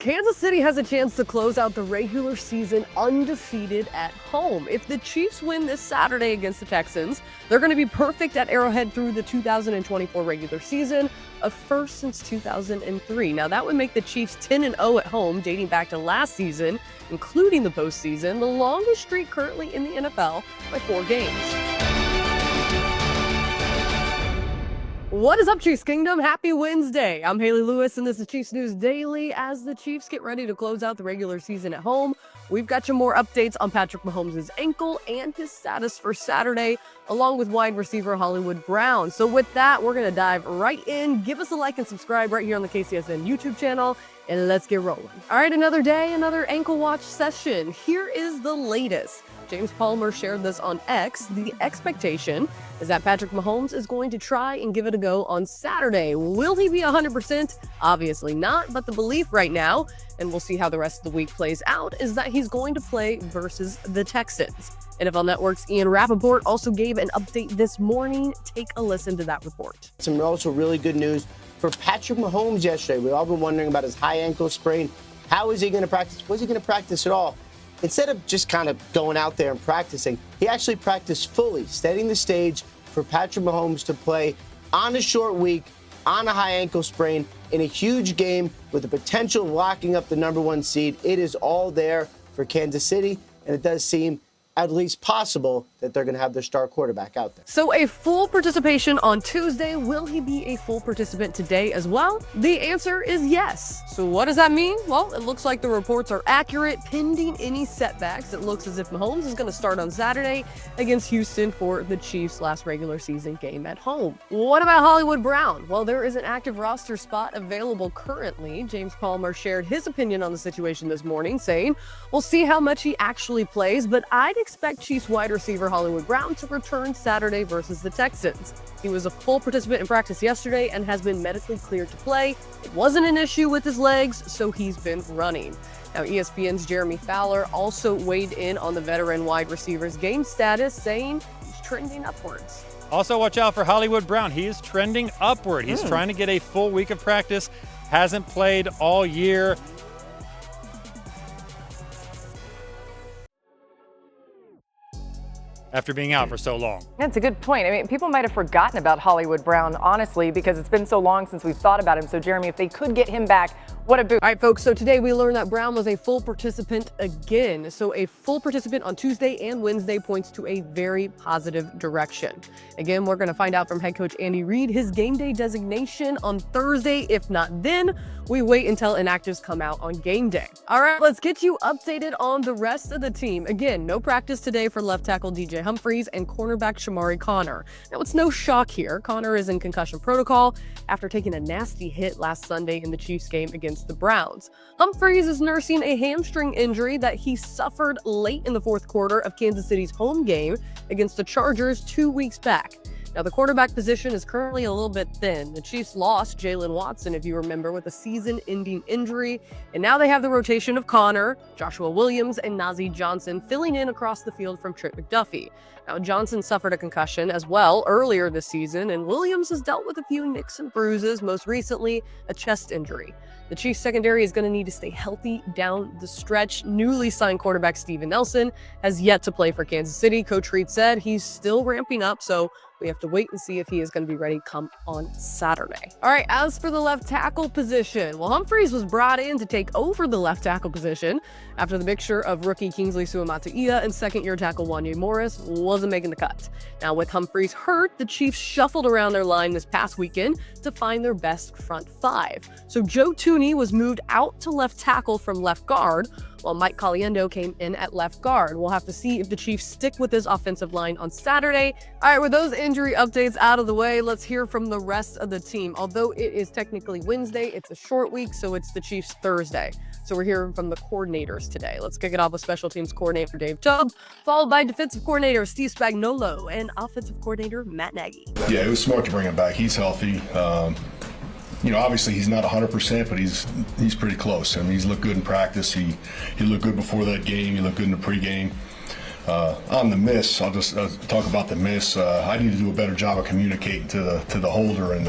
Kansas City has a chance to close out the regular season undefeated at home. If the Chiefs win this Saturday against the Texans, they're going to be perfect at Arrowhead through the 2024 regular season, a first since 2003. Now, that would make the Chiefs 10-0 at home, dating back to last season, including the postseason, the longest streak currently in the NFL by 4 games. What is up, Chiefs Kingdom? Happy Wednesday. I'm Hayley Lewis, and this is Chiefs News Daily. As the Chiefs get ready to close out the regular season at home, we've got you more updates on Patrick Mahomes' ankle and his status for Saturday, along with wide receiver Hollywood Brown. So with that, we're going to dive right in. Give us a like and subscribe right here on the KCSN YouTube channel, and let's get rolling. All right, another day, another ankle watch session. Here is the latest. James Palmer shared this on X. The expectation is that Patrick Mahomes is going to try and give it a go on Saturday. Will he be 100%? Obviously not, but the belief right now, and we'll see how the rest of the week plays out, is that he's going to play versus the Texans. NFL Network's Ian Rappaport also gave an update this morning. Take a listen to that report. Some also really good news for Patrick Mahomes yesterday. We've all been wondering about his high ankle sprain. How is he going to practice? Was he going to practice at all? Instead of just kind of going out there and practicing, he actually practiced fully, setting the stage for Patrick Mahomes to play on a short week, on a high ankle sprain, in a huge game with the potential of locking up the #1 seed. It is all there for Kansas City, and it does seem at least possible that they're going to have their star quarterback out there. So a full participation on Tuesday. Will he be a full participant today as well? The answer is yes. So what does that mean? Well, it looks like the reports are accurate. Pending any setbacks, it looks as if Mahomes is going to start on Saturday against Houston for the Chiefs' last regular season game at home. What about Hollywood Brown? Well, there is an active roster spot available currently. James Palmer shared his opinion on the situation this morning, saying, "We'll see how much he actually plays, but I'd expect Chiefs wide receiver Hollywood Brown to return Saturday versus the Texans. He was a full participant in practice yesterday and has been medically cleared to play. It wasn't an issue with his legs, so he's been running." Now, ESPN's Jeremy Fowler also weighed in on the veteran wide receiver's game status, saying he's trending upwards. Also, watch out for Hollywood Brown. He is trending upward. He's trying to get a full week of practice, hasn't played all year. After being out for so long. That's a good point. I mean, people might have forgotten about Hollywood Brown, honestly, because it's been so long since we've thought about him. So, Jeremy, if they could get him back, what a boost. All right, folks, so today we learned that Brown was a full participant again. So a full participant on Tuesday and Wednesday points to a very positive direction. Again, we're going to find out from head coach Andy Reid his game day designation on Thursday. If not then, we wait until inactives come out on game day. All right, let's get you updated on the rest of the team. Again, no practice today for left tackle DJ Humphries and cornerback Shamari Connor. Now, it's no shock here. Connor is in concussion protocol after taking a nasty hit last Sunday in the Chiefs game against the Browns. Humphries is nursing a hamstring injury that he suffered late in the fourth quarter of Kansas City's home game against the Chargers 2 weeks back. Now, the quarterback position is currently a little bit thin. The Chiefs lost Jalen Watson, if you remember, with a season-ending injury, and now they have the rotation of Connor, Joshua Williams, and Nagy Johnson filling in across the field from Trent McDuffie. Now, Johnson suffered a concussion as well earlier this season, and Williams has dealt with a few nicks and bruises, most recently a chest injury. The Chiefs secondary is going to need to stay healthy down the stretch. Newly signed quarterback Steven Nelson has yet to play for Kansas City. Coach Reid said he's still ramping up, so we have to wait and see if he is going to be ready come on Saturday. All right, as for the left tackle position, well, Humphries was brought in to take over the left tackle position after the mixture of rookie Kingsley Suamataia and second-year tackle Wanya Morris wasn't making the cut. Now, with Humphries hurt, the Chiefs shuffled around their line this past weekend to find their best front five. So Joe Tooney was moved out to left tackle from left guard, while Mike Caliendo came in at left guard. We'll have to see if the Chiefs stick with this offensive line on Saturday. All right, with those injury updates out of the way, let's hear from the rest of the team. Although it is technically Wednesday, it's a short week, so it's the Chiefs Thursday. So we're hearing from the coordinators today. Let's kick it off with special teams coordinator Dave Toub, followed by defensive coordinator Steve Spagnuolo and offensive coordinator Matt Nagy. Yeah, it was smart to bring him back. He's healthy. Obviously he's not 100%, but he's pretty close. I mean, he's looked good in practice. He looked good before that game. He looked good in the pregame. On the miss, I'll just talk about the miss. I need to do a better job of communicating to the holder and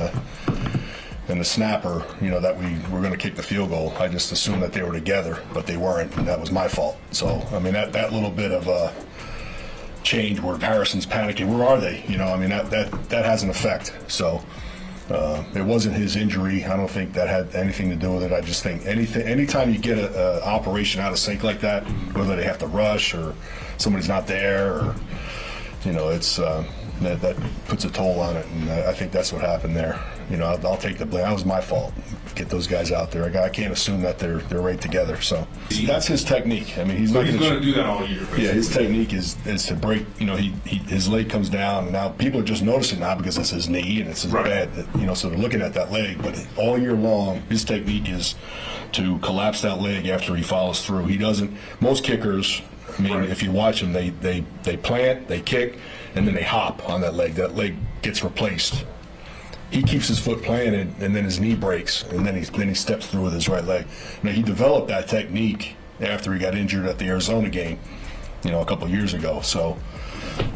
and the snapper, that we were going to kick the field goal. I just assumed that they were together, but they weren't, and that was my fault. So, I mean, that little bit of change where Harrison's panicking, where are they? That has an effect. So it wasn't his injury. I don't think that had anything to do with it. I just think anytime you get an operation out of sync like that, whether they have to rush or somebody's not there, or it's that puts a toll on it, and I think that's what happened there. I'll take the blame. That was my fault. Get those guys out there. I can't assume that they're right together. So that's his technique. I mean, he's going to do that all year. Basically. Yeah, his technique is to break. His leg comes down, and now people are just noticing now because it's his knee and it's his bad. So they're looking at that leg. But all year long, his technique is to collapse that leg after he follows through. He doesn't. Most kickers, I mean, if you watch them, they plant, they kick, and then they hop on that leg. That leg gets replaced. He keeps his foot planted, and then his knee breaks, and then he steps through with his right leg. Now, he developed that technique after he got injured at the Arizona game, a couple of years ago. So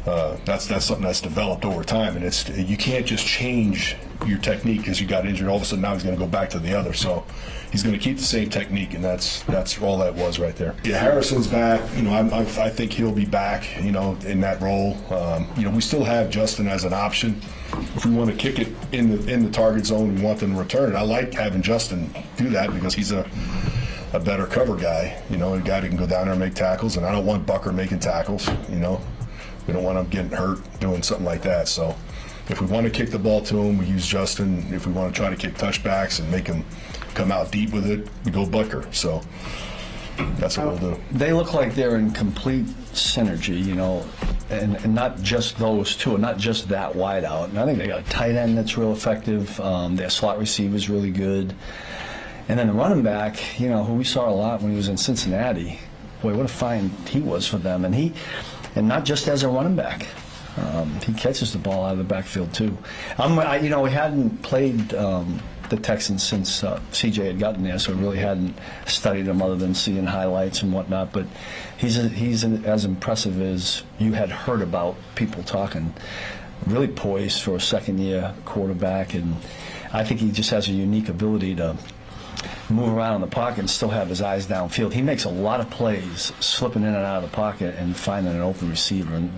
that's something that's developed over time, and you can't just change your technique because you got injured. All of a sudden, now he's going to go back to the other. So he's going to keep the same technique, and that's all that was right there. Yeah, Harrison's back. I think he'll be back. In that role. We still have Justin as an option. If we want to kick it in the target zone, we want them to return it. I like having Justin do that because he's a better cover guy. A guy that can go down there and make tackles, and I don't want Bucker making tackles. We don't want him getting hurt doing something like that. So if we want to kick the ball to him, we use Justin. If we want to try to kick touchbacks and make him come out deep with it, we go Bucker. So that's what we'll do. They look like they're in complete synergy, and not just those two, and not just that wide out. And I think they got a tight end that's real effective. Their slot receiver's really good. And then the running back, who we saw a lot when he was in Cincinnati. Boy, what a find he was for them. And not just as a running back. He catches the ball out of the backfield, too. We hadn't played the Texans since CJ had gotten there, so we really hadn't studied him other than seeing highlights and whatnot. But he's as impressive as you had heard about people talking. Really poised for a second-year quarterback, and I think he just has a unique ability to move around in the pocket and still have his eyes downfield. He makes a lot of plays slipping in and out of the pocket and finding an open receiver. And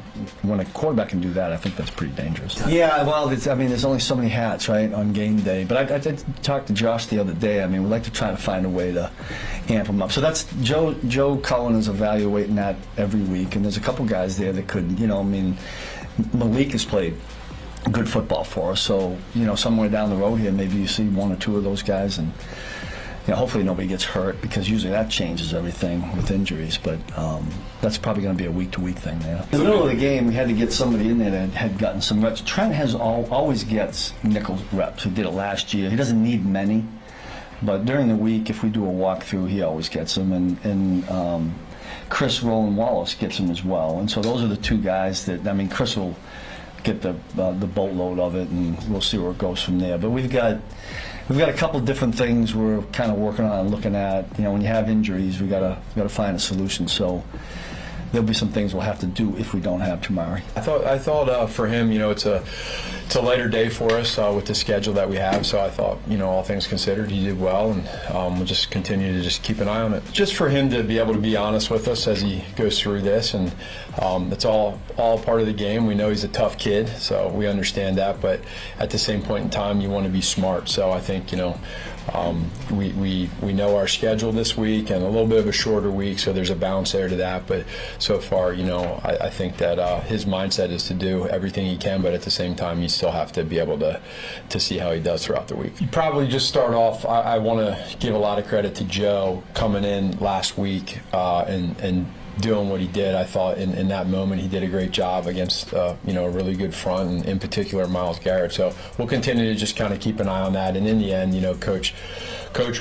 when a quarterback can do that, I think that's pretty dangerous. Yeah, well, there's only so many hats, right, on game day. But I did talk to Josh the other day. I mean, we'd like to try to find a way to amp him up. So that's Joe Cullen is evaluating that every week. And there's a couple guys there that could, Malik has played good football for us. So, somewhere down the road here, maybe you see one or two of those guys, and hopefully nobody gets hurt, because usually that changes everything with injuries. But that's probably going to be a week-to-week thing there. In the middle of the game, we had to get somebody in there that had gotten some reps. Trent always gets nickel reps. He did it last year. He doesn't need many, but during the week, if we do a walkthrough, he always gets them. And Chris Roland Wallace gets them as well. And so those are the two guys that, Chris will get the boatload of it, and we'll see where it goes from there. But we've got a couple of different things we're kind of working on and looking at. When you have injuries, we gotta find a solution. So there'll be some things we'll have to do if we don't have Tamari. I thought for him, it's a lighter day for us with the schedule that we have. So I thought, all things considered, he did well, and we'll just continue to just keep an eye on it. Just for him to be able to be honest with us as he goes through this, and it's all part of the game. We know he's a tough kid, so we understand that. But at the same point in time, you want to be smart. So I think, we know our schedule this week and a little bit of a shorter week, so there's a balance there to that. But so far, I think that his mindset is to do everything he can, but at the same time, you still have to be able to see how he does throughout the week. You probably just start off. I want to give a lot of credit to Joe coming in last week and doing what he did. I thought in that moment he did a great job against a really good front, and in particular Myles Garrett. So we'll continue to just kind of keep an eye on that, and in the end, Coach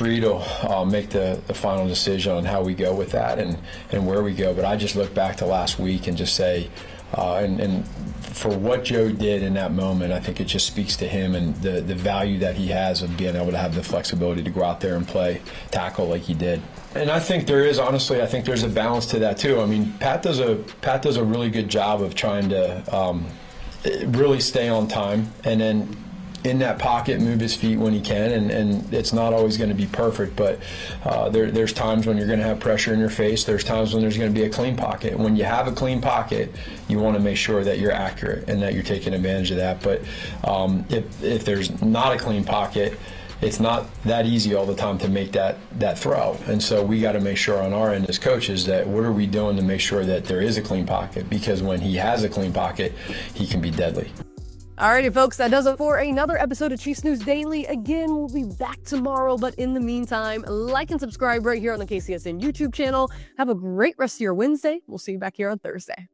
Reed will make the final decision on how we go with that and where we go. But I just look back to last week and just say, and for what Joe did in that moment, I think it just speaks to him and the value that he has of being able to have the flexibility to go out there and play tackle like he did. And I think there's a balance to that too. Pat does a really good job of trying to really stay on time, and then in that pocket, move his feet when he can, and it's not always going to be perfect, but there's times when you're going to have pressure in your face. There's times when there's going to be a clean pocket. When you have a clean pocket, you want to make sure that you're accurate and that you're taking advantage of that. But if there's not a clean pocket, it's not that easy all the time to make that throw. And so we got to make sure on our end as coaches that what are we doing to make sure that there is a clean pocket, because when he has a clean pocket, he can be deadly. Alrighty, folks, that does it for another episode of Chiefs News Daily. Again, we'll be back tomorrow, but in the meantime, like and subscribe right here on the KCSN YouTube channel. Have a great rest of your Wednesday. We'll see you back here on Thursday.